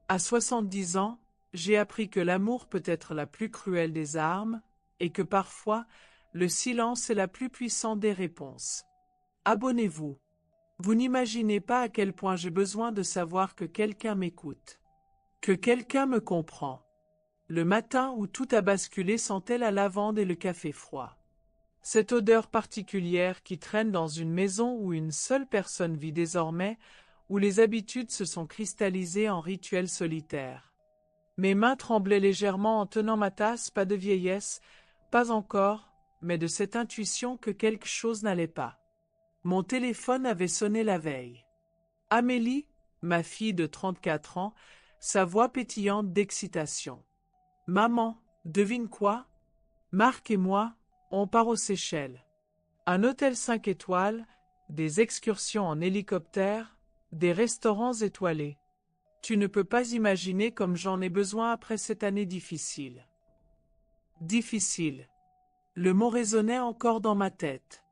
À 70 ans, j'ai appris que l'amour peut être la plus cruelle des armes, et que parfois, le silence est la plus puissante des réponses. Abonnez-vous. Vous n'imaginez pas à quel point j'ai besoin de savoir que quelqu'un m'écoute, que quelqu'un me comprend. Le matin où tout a basculé sentait la lavande et le café froid. Cette odeur particulière qui traîne dans une maison où une seule personne vit désormais, où les habitudes se sont cristallisées en rituels solitaires. Mes mains tremblaient légèrement en tenant ma tasse, pas de vieillesse, pas encore, mais de cette intuition que quelque chose n'allait pas. Mon téléphone avait sonné la veille. Amélie, ma fille de 34 ans, sa voix pétillante d'excitation. « Maman, devine quoi? Marc et moi, on part aux Seychelles. Un hôtel 5 étoiles, des excursions en hélicoptère, des restaurants étoilés. Tu ne peux pas imaginer comme j'en ai besoin après cette année difficile. » Difficile. Le mot résonnait encore dans ma tête.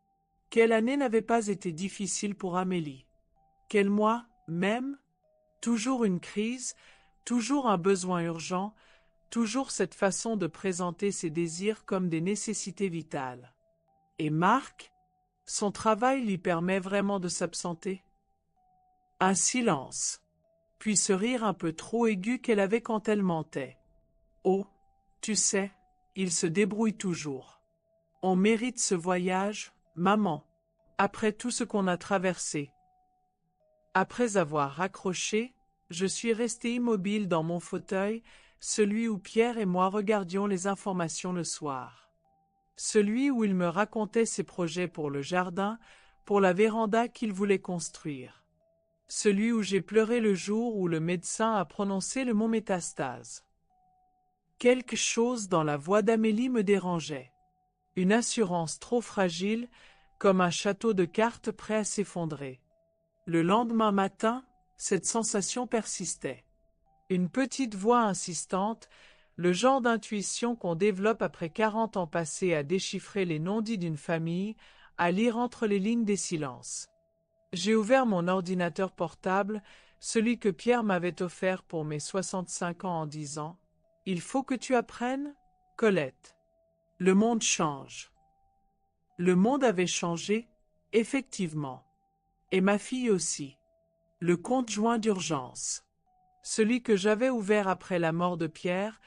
Quelle année n'avait pas été difficile pour Amélie? Quel mois, même? Toujours une crise, toujours un besoin urgent, toujours cette façon de présenter ses désirs comme des nécessités vitales. Et Marc? Son travail lui permet vraiment de s'absenter? Un silence. Puis ce rire un peu trop aigu qu'elle avait quand elle mentait. Oh, tu sais, il se débrouille toujours. On mérite ce voyage, maman, après tout ce qu'on a traversé. Après avoir raccroché, je suis restée immobile dans mon fauteuil, celui où Pierre et moi regardions les informations le soir. Celui où il me racontait ses projets pour le jardin, pour la véranda qu'il voulait construire. Celui où j'ai pleuré le jour où le médecin a prononcé le mot métastase. Quelque chose dans la voix d'Amélie me dérangeait. Une assurance trop fragile, comme un château de cartes prêt à s'effondrer. Le lendemain matin, cette sensation persistait. Une petite voix insistante, le genre d'intuition qu'on développe après 40 ans passés à déchiffrer les non-dits d'une famille, à lire entre les lignes des silences. J'ai ouvert mon ordinateur portable, celui que Pierre m'avait offert pour mes 65 ans en disant « Il faut que tu apprennes, Colette. Le monde change. » Le monde avait changé, effectivement. Et ma fille aussi. Le compte joint d'urgence. Celui que j'avais ouvert après la mort de Pierre,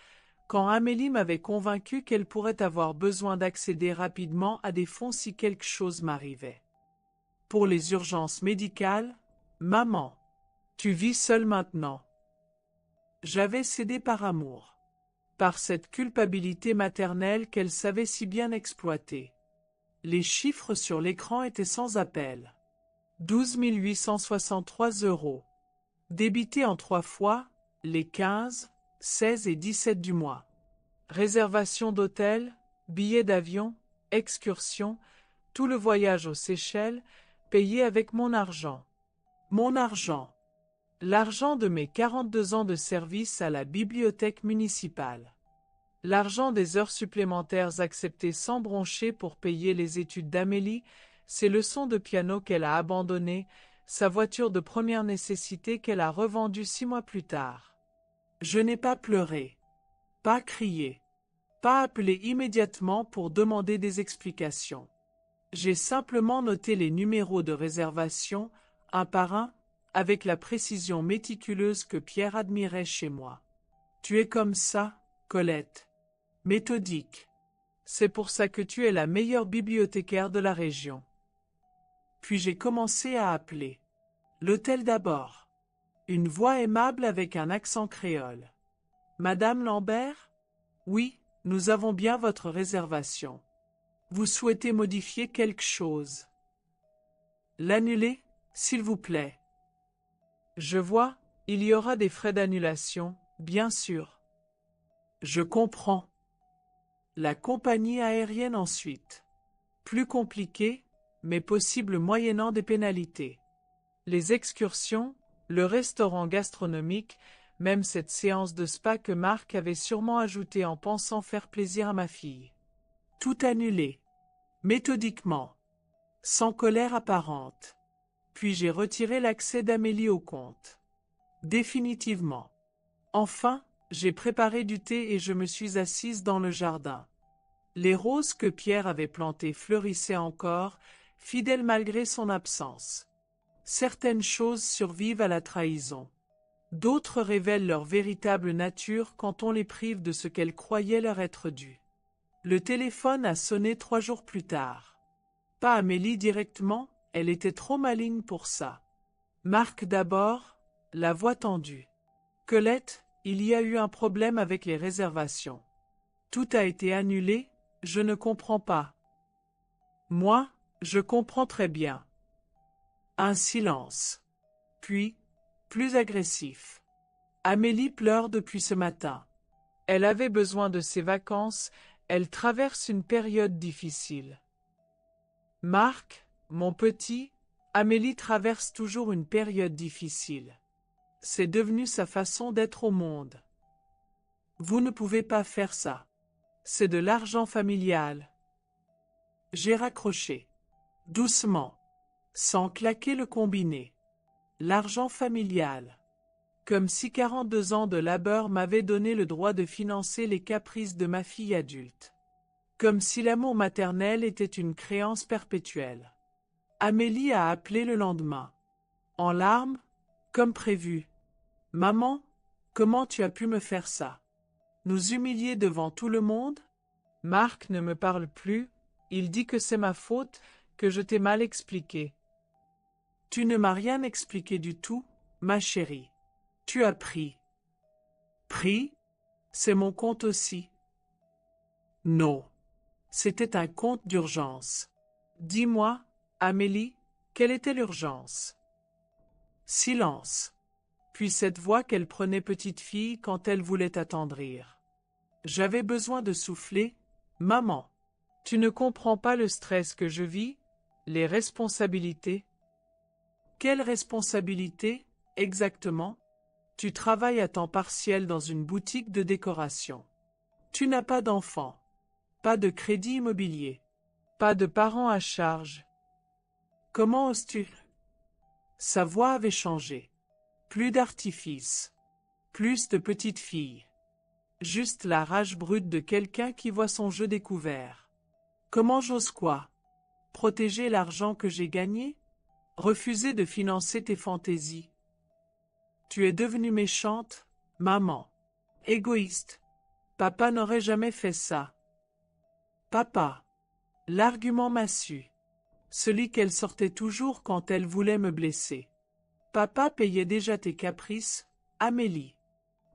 quand Amélie m'avait convaincu qu'elle pourrait avoir besoin d'accéder rapidement à des fonds si quelque chose m'arrivait. Pour les urgences médicales, maman, tu vis seule maintenant. J'avais cédé par amour. Par cette culpabilité maternelle qu'elle savait si bien exploiter. Les chiffres sur l'écran étaient sans appel. 12 863 €. Débité en 3 fois, les 15, 16 et 17 du mois. Réservation d'hôtel, billets d'avion, excursion, tout le voyage aux Seychelles, payé avec mon argent. Mon argent. L'argent de mes 42 ans de service à la bibliothèque municipale. L'argent des heures supplémentaires acceptées sans broncher pour payer les études d'Amélie, ses leçons de piano qu'elle a abandonnées, sa voiture de première nécessité qu'elle a revendue 6 mois plus tard. Je n'ai pas pleuré, pas crié, pas appelé immédiatement pour demander des explications. J'ai simplement noté les numéros de réservation, un par un, avec la précision méticuleuse que Pierre admirait chez moi. Tu es comme ça, Colette. Méthodique. C'est pour ça que tu es la meilleure bibliothécaire de la région. Puis j'ai commencé à appeler. L'hôtel d'abord. Une voix aimable avec un accent créole. Madame Lambert? Oui, nous avons bien votre réservation. Vous souhaitez modifier quelque chose? L'annuler, s'il vous plaît. Je vois, il y aura des frais d'annulation, bien sûr. Je comprends. La compagnie aérienne ensuite. Plus compliqué, mais possible moyennant des pénalités. Les excursions, le restaurant gastronomique, même cette séance de spa que Marc avait sûrement ajoutée en pensant faire plaisir à ma fille. Tout annulé. Méthodiquement. Sans colère apparente. Puis j'ai retiré l'accès d'Amélie au compte. Définitivement. Enfin, j'ai préparé du thé et je me suis assise dans le jardin. Les roses que Pierre avait plantées fleurissaient encore, fidèles malgré son absence. Certaines choses survivent à la trahison. D'autres révèlent leur véritable nature quand on les prive de ce qu'elles croyaient leur être dû. Le téléphone a sonné 3 jours plus tard. Pas Amélie directement, elle était trop maligne pour ça. Marc d'abord, la voix tendue. Colette, il y a eu un problème avec les réservations. Tout a été annulé, je ne comprends pas. Moi, je comprends très bien. Un silence. Puis, plus agressif. Amélie pleure depuis ce matin. Elle avait besoin de ses vacances, elle traverse une période difficile. Marc, mon petit, Amélie traverse toujours une période difficile. C'est devenu sa façon d'être au monde. Vous ne pouvez pas faire ça. C'est de l'argent familial. J'ai raccroché. Doucement. Sans claquer le combiné. L'argent familial. Comme si 42 ans de labeur m'avaient donné le droit de financer les caprices de ma fille adulte. Comme si l'amour maternel était une créance perpétuelle. Amélie a appelé le lendemain. En larmes, comme prévu. Maman, comment tu as pu me faire ça? Nous humilier devant tout le monde? Marc ne me parle plus, il dit que c'est ma faute, que je t'ai mal expliqué. Tu ne m'as rien expliqué du tout, ma chérie. Tu as pris. Pris? C'est mon compte aussi. Non. C'était un compte d'urgence. Dis-moi, Amélie, quelle était l'urgence? Silence. Puis cette voix qu'elle prenait petite fille quand elle voulait attendrir. J'avais besoin de souffler. Maman, tu ne comprends pas le stress que je vis, les responsabilités. Quelles responsabilités, exactement? Tu travailles à temps partiel dans une boutique de décoration. Tu n'as pas d'enfant, pas de crédit immobilier, pas de parents à charge. Comment oses-tu? Sa voix avait changé. Plus d'artifice, plus de petite fille. Juste la rage brute de quelqu'un qui voit son jeu découvert. Comment j'ose quoi? Protéger l'argent que j'ai gagné? Refuser de financer tes fantaisies? Tu es devenue méchante, maman. Égoïste. Papa n'aurait jamais fait ça. Papa. L'argument massu. Celui qu'elle sortait toujours quand elle voulait me blesser. Papa payait déjà tes caprices, Amélie.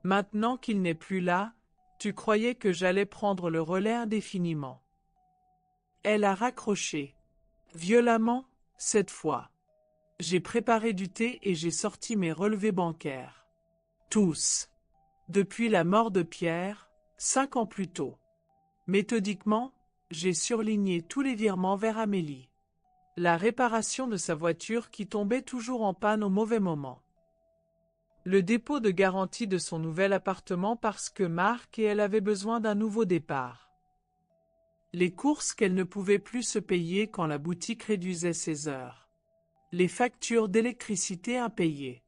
Maintenant qu'il n'est plus là, tu croyais que j'allais prendre le relais indéfiniment. Elle a raccroché. Violemment, cette fois. J'ai préparé du thé et j'ai sorti mes relevés bancaires. Tous. Depuis la mort de Pierre, 5 ans plus tôt. Méthodiquement, j'ai surligné tous les virements vers Amélie. La réparation de sa voiture qui tombait toujours en panne au mauvais moment. Le dépôt de garantie de son nouvel appartement parce que Marc et elle avaient besoin d'un nouveau départ. Les courses qu'elle ne pouvait plus se payer quand la boutique réduisait ses heures. Les factures d'électricité impayées.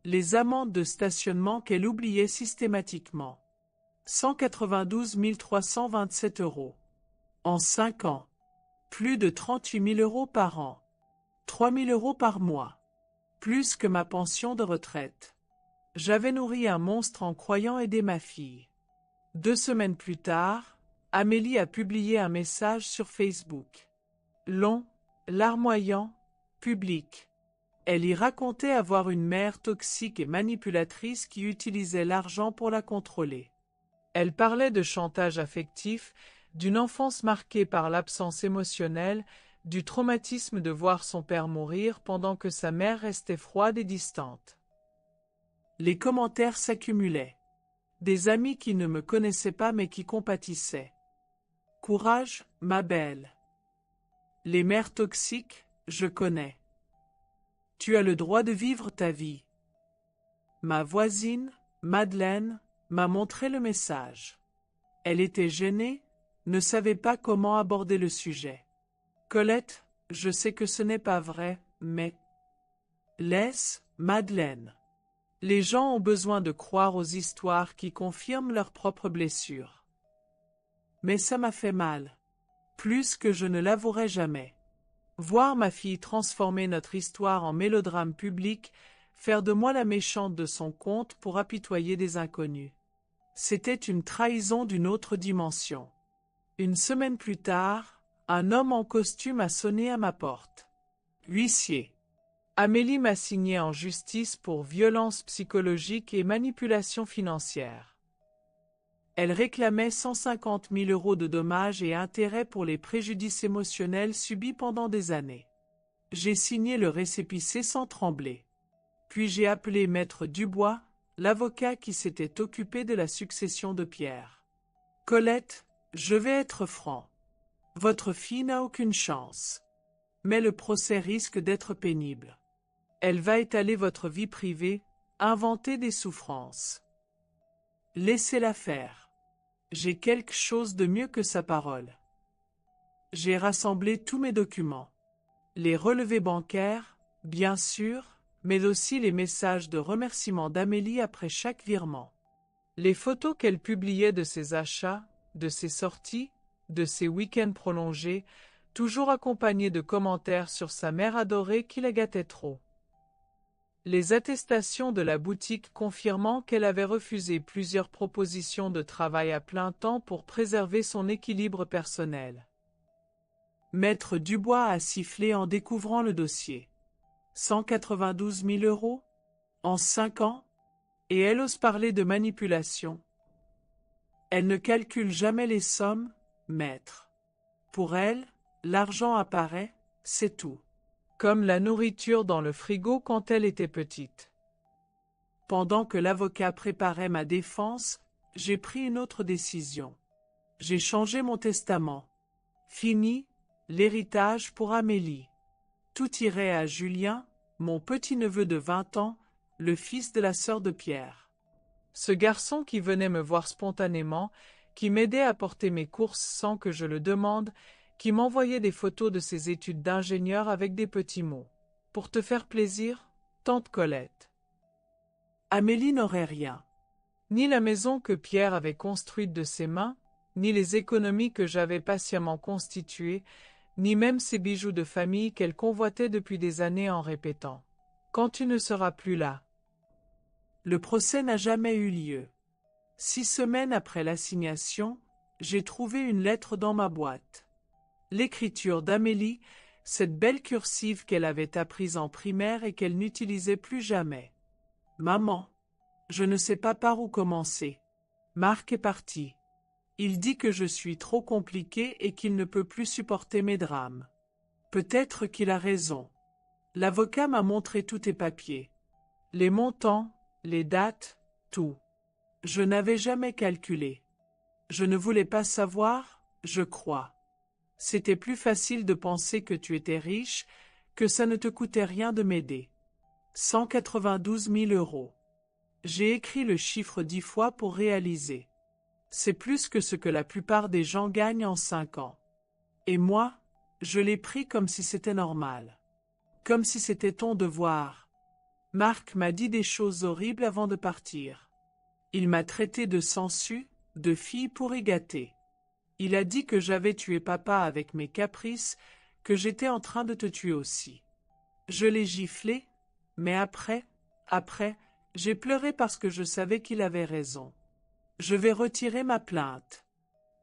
Les amendes de stationnement qu'elle oubliait systématiquement. 192 327 €. En 5 ans. Plus de 38 000 € par an. 3 000 € par mois. Plus que ma pension de retraite. J'avais nourri un monstre en croyant aider ma fille. 2 semaines plus tard, Amélie a publié un message sur Facebook. Long, larmoyant, public. Elle y racontait avoir une mère toxique et manipulatrice qui utilisait l'argent pour la contrôler. Elle parlait de chantage affectif, d'une enfance marquée par l'absence émotionnelle, du traumatisme de voir son père mourir pendant que sa mère restait froide et distante. Les commentaires s'accumulaient. Des amis qui ne me connaissaient pas mais qui compatissaient. Courage, ma belle. Les mères toxiques, je connais. Tu as le droit de vivre ta vie. Ma voisine, Madeleine, m'a montré le message. Elle était gênée, ne savait pas comment aborder le sujet. Colette, je sais que ce n'est pas vrai, mais... Laisse, Madeleine. Les gens ont besoin de croire aux histoires qui confirment leurs propres blessures. Mais ça m'a fait mal. Plus que je ne l'avouerai jamais. Voir ma fille transformer notre histoire en mélodrame public, faire de moi la méchante de son conte pour apitoyer des inconnus. C'était une trahison d'une autre dimension. Une semaine plus tard, un homme en costume a sonné à ma porte. Huissier. Amélie m'a signé en justice pour violence psychologique et manipulation financière. Elle réclamait 150 000 € de dommages et intérêts pour les préjudices émotionnels subis pendant des années. J'ai signé le récépissé sans trembler. Puis j'ai appelé Maître Dubois, l'avocat qui s'était occupé de la succession de Pierre. Colette, je vais être franc. Votre fille n'a aucune chance. Mais le procès risque d'être pénible. Elle va étaler votre vie privée, inventer des souffrances. Laissez-la faire. J'ai quelque chose de mieux que sa parole. J'ai rassemblé tous mes documents. Les relevés bancaires, bien sûr, mais aussi les messages de remerciement d'Amélie après chaque virement. Les photos qu'elle publiait de ses achats, de ses sorties, de ses week-ends prolongés, toujours accompagnées de commentaires sur sa mère adorée qui la gâtait trop. Les attestations de la boutique confirmant qu'elle avait refusé plusieurs propositions de travail à plein temps pour préserver son équilibre personnel. Maître Dubois a sifflé en découvrant le dossier. 192 000 € en 5 ans? Et elle ose parler de manipulation. Elle ne calcule jamais les sommes, maître. Pour elle, l'argent apparaît, c'est tout. Comme la nourriture dans le frigo quand elle était petite. Pendant que l'avocat préparait ma défense, j'ai pris une autre décision. J'ai changé mon testament. Fini, l'héritage pour Amélie. Tout irait à Julien, mon petit-neveu de 20 ans, le fils de la sœur de Pierre. Ce garçon qui venait me voir spontanément, qui m'aidait à porter mes courses sans que je le demande, qui m'envoyait des photos de ses études d'ingénieur avec des petits mots. Pour te faire plaisir, tante Colette. Amélie n'aurait rien. Ni la maison que Pierre avait construite de ses mains, ni les économies que j'avais patiemment constituées, ni même ces bijoux de famille qu'elle convoitait depuis des années en répétant « Quand tu ne seras plus là ». Le procès n'a jamais eu lieu. 6 semaines après l'assignation, j'ai trouvé une lettre dans ma boîte. L'écriture d'Amélie, cette belle cursive qu'elle avait apprise en primaire et qu'elle n'utilisait plus jamais. Maman, je ne sais pas par où commencer. Marc est parti. Il dit que je suis trop compliquée et qu'il ne peut plus supporter mes drames. Peut-être qu'il a raison. L'avocat m'a montré tous tes papiers. Les montants, les dates, tout. Je n'avais jamais calculé. Je ne voulais pas savoir, je crois. C'était plus facile de penser que tu étais riche, que ça ne te coûtait rien de m'aider. 192 000 €. J'ai écrit le chiffre 10 fois pour réaliser. C'est plus que ce que la plupart des gens gagnent en 5 ans. Et moi, je l'ai pris comme si c'était normal. Comme si c'était ton devoir. Marc m'a dit des choses horribles avant de partir. Il m'a traité de sangsue, de fille pour y gâter. Il a dit que j'avais tué papa avec mes caprices, que j'étais en train de te tuer aussi. Je l'ai giflé, mais après, j'ai pleuré parce que je savais qu'il avait raison. Je vais retirer ma plainte.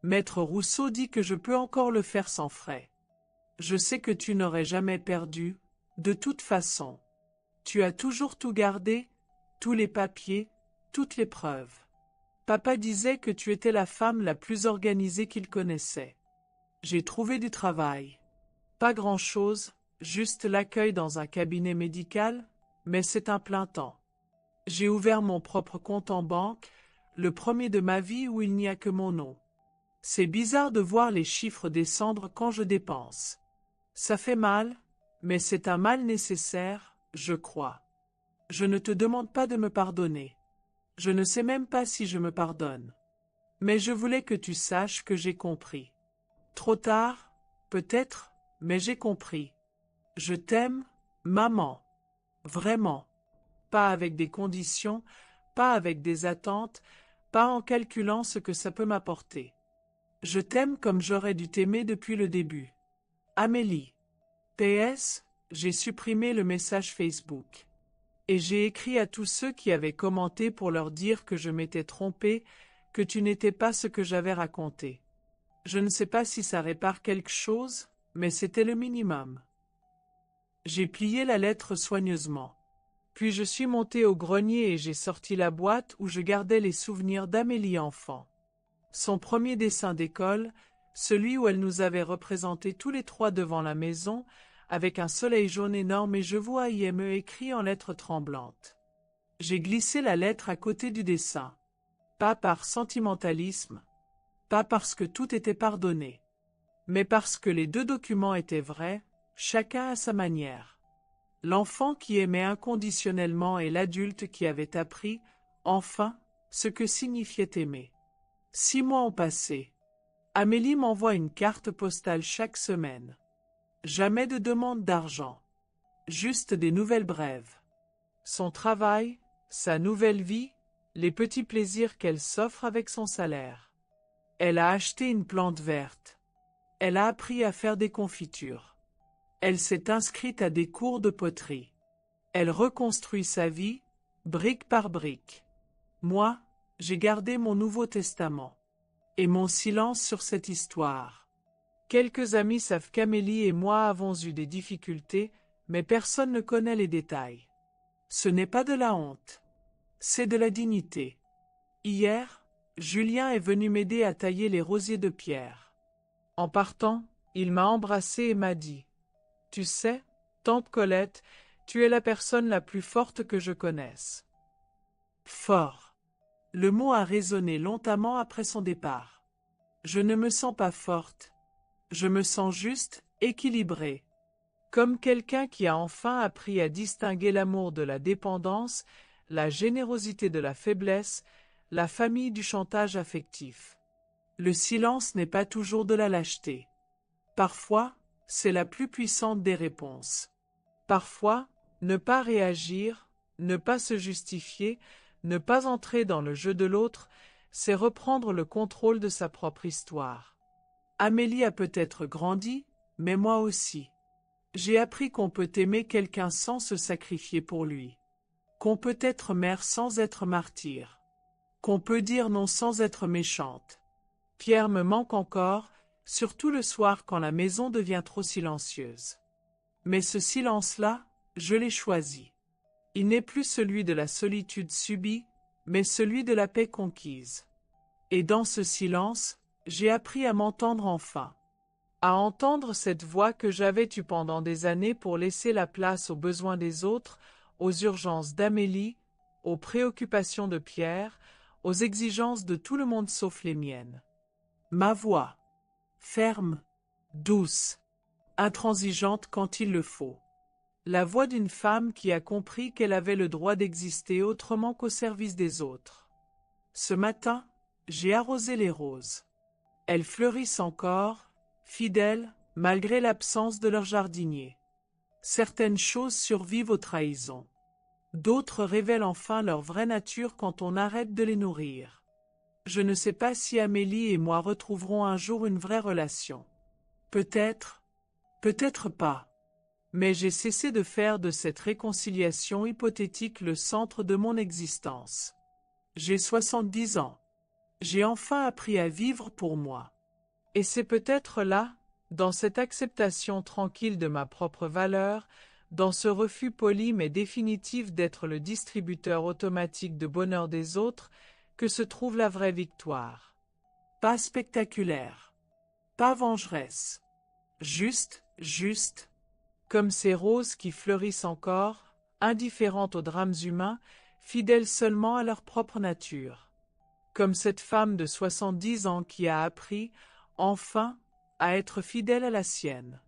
Maître Rousseau dit que je peux encore le faire sans frais. Je sais que tu n'aurais jamais perdu, de toute façon. Tu as toujours tout gardé, tous les papiers, toutes les preuves. Papa disait que tu étais la femme la plus organisée qu'il connaissait. J'ai trouvé du travail. Pas grand-chose, juste l'accueil dans un cabinet médical, mais c'est un plein temps. J'ai ouvert mon propre compte en banque, le premier de ma vie où il n'y a que mon nom. C'est bizarre de voir les chiffres descendre quand je dépense. Ça fait mal, mais c'est un mal nécessaire, je crois. Je ne te demande pas de me pardonner. Je ne sais même pas si je me pardonne. Mais je voulais que tu saches que j'ai compris. Trop tard, peut-être, mais j'ai compris. Je t'aime, maman. Vraiment. pas avec des conditions, pas avec des attentes, pas en calculant ce que ça peut m'apporter. Je t'aime comme j'aurais dû t'aimer depuis le début. Amélie. PS, j'ai supprimé le message Facebook. Et j'ai écrit à tous ceux qui avaient commenté pour leur dire que je m'étais trompée, que tu n'étais pas ce que j'avais raconté. Je ne sais pas si ça répare quelque chose, mais c'était le minimum. J'ai plié la lettre soigneusement. Puis je suis montée au grenier et j'ai sorti la boîte où je gardais les souvenirs d'Amélie enfant. Son premier dessin d'école, celui où elle nous avait représentés tous les trois devant la maison, avec un soleil jaune énorme et je vois IME écrit en lettres tremblantes. J'ai glissé la lettre à côté du dessin. Pas par sentimentalisme, pas parce que tout était pardonné, mais parce que les deux documents étaient vrais, chacun à sa manière. L'enfant qui aimait inconditionnellement et l'adulte qui avait appris, enfin, ce que signifiait aimer. 6 mois ont passé. Amélie m'envoie une carte postale chaque semaine. Jamais de demande d'argent. Juste des nouvelles brèves. Son travail, sa nouvelle vie, les petits plaisirs qu'elle s'offre avec son salaire. Elle a acheté une plante verte. Elle a appris à faire des confitures. Elle s'est inscrite à des cours de poterie. Elle reconstruit sa vie, brique par brique. Moi, j'ai gardé mon Nouveau Testament. Et mon silence sur cette histoire. Quelques amis savent qu'Amélie et moi avons eu des difficultés, mais personne ne connaît les détails. Ce n'est pas de la honte. C'est de la dignité. Hier, Julien est venu m'aider à tailler les rosiers de pierre. En partant, il m'a embrassé et m'a dit « Tu sais, tante Colette, tu es la personne la plus forte que je connaisse. » Fort. Le mot a résonné longtemps après son départ. Je ne me sens pas forte. Je me sens juste, équilibrée. Comme quelqu'un qui a enfin appris à distinguer l'amour de la dépendance, la générosité de la faiblesse, la famille du chantage affectif. Le silence n'est pas toujours de la lâcheté. Parfois, c'est la plus puissante des réponses. Parfois, ne pas réagir, ne pas se justifier, ne pas entrer dans le jeu de l'autre, c'est reprendre le contrôle de sa propre histoire. Amélie a peut-être grandi, mais moi aussi. J'ai appris qu'on peut aimer quelqu'un sans se sacrifier pour lui. Qu'on peut être mère sans être martyr. Qu'on peut dire non sans être méchante. Pierre me manque encore, surtout le soir quand la maison devient trop silencieuse. Mais ce silence-là, je l'ai choisi. Il n'est plus celui de la solitude subie, mais celui de la paix conquise. Et dans ce silence, j'ai appris à m'entendre enfin. À entendre cette voix que j'avais tue pendant des années pour laisser la place aux besoins des autres, aux urgences d'Amélie, aux préoccupations de Pierre, aux exigences de tout le monde sauf les miennes. Ma voix. Ferme, douce, intransigeante quand il le faut. La voix d'une femme qui a compris qu'elle avait le droit d'exister autrement qu'au service des autres. Ce matin, j'ai arrosé les roses. Elles fleurissent encore, fidèles, malgré l'absence de leur jardinier. Certaines choses survivent aux trahisons. D'autres révèlent enfin leur vraie nature quand on arrête de les nourrir. Je ne sais pas si Amélie et moi retrouverons un jour une vraie relation. Peut-être, peut-être pas. Mais j'ai cessé de faire de cette réconciliation hypothétique le centre de mon existence. J'ai 70 ans. J'ai enfin appris à vivre pour moi. Et c'est peut-être là, dans cette acceptation tranquille de ma propre valeur, dans ce refus poli mais définitif d'être le distributeur automatique de bonheur des autres, que se trouve la vraie victoire. Pas spectaculaire. Pas vengeresse. Juste, comme ces roses qui fleurissent encore, indifférentes aux drames humains, fidèles seulement à leur propre nature. Comme cette femme de 70 ans qui a appris, enfin, à être fidèle à la sienne.